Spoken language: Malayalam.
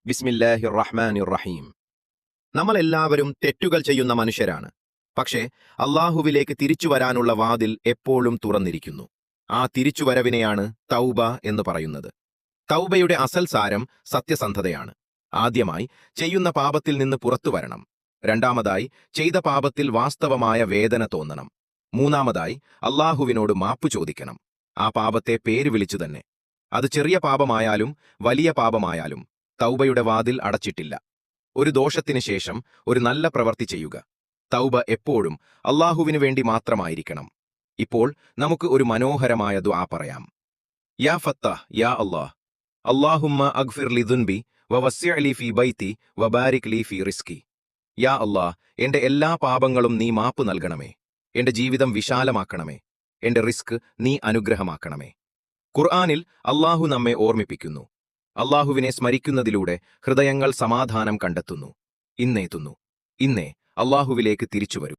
ബിസ്മില്ലാഹിർ റഹ്മാനിർ റഹീം. നമ്മളെല്ലാവരും തെറ്റുകൾ ചെയ്യുന്ന മനുഷ്യരാണ്. പക്ഷേ അള്ളാഹുവിലേക്ക് തിരിച്ചു വരാനുള്ള വാതിൽ എപ്പോഴും തുറന്നിരിക്കുന്നു. ആ തിരിച്ചുവരവിനെയാണ് തൗബ എന്ന് പറയുന്നത്. തൗബയുടെ അസൽ സാരം സത്യസന്ധതയാണ്. ആദ്യമായി ചെയ്യുന്ന പാപത്തിൽ നിന്ന് പുറത്തു വരണം. രണ്ടാമതായി ചെയ്ത പാപത്തിൽ വാസ്തവമായ വേദന തോന്നണം. മൂന്നാമതായി അള്ളാഹുവിനോട് മാപ്പു ചോദിക്കണം. ആ പാപത്തെ പേര് വിളിച്ചു തന്നെ. അത് ചെറിയ പാപമായാലും വലിയ പാപമായാലും തൗബയുടെ വാതിൽ അടച്ചിട്ടില്ല. ഒരു ദോഷത്തിന് ശേഷം ഒരു നല്ല പ്രവൃത്തി ചെയ്യുക. തൗബ എപ്പോഴും അള്ളാഹുവിനു വേണ്ടി മാത്രമായിരിക്കണം. ഇപ്പോൾ നമുക്ക് ഒരു മനോഹരമായ ദുആ പറയാം. യാ ഫത്താഹ് യാ അല്ലാഹ്, അല്ലാഹുമ്മ അഗ്ഫിർ ലി ദുൻബി വവസ്സിഅ ലി ഫീ ബൈതി വബാരിക് ലി ഫീ റിസ്കി. യാ അല്ലാഹ്, എന്റെ എല്ലാ പാപങ്ങളും നീ മാപ്പ് നൽകണമേ. എന്റെ ജീവിതം വിശാലമാക്കണമേ. എന്റെ റിസ്ക് നീ അനുഗ്രഹമാക്കണമേ. ഖുർആനിൽ അള്ളാഹു നമ്മെ ഓർമ്മിപ്പിക്കുന്നു. അള്ളാഹുവിനെ സ്മരിക്കുന്നതിലൂടെ ഹൃദയങ്ങൾ സമാധാനം കണ്ടെത്തുന്നു. ഇന്നേ അള്ളാഹുവിലേക്ക് തിരിച്ചുവരൂ.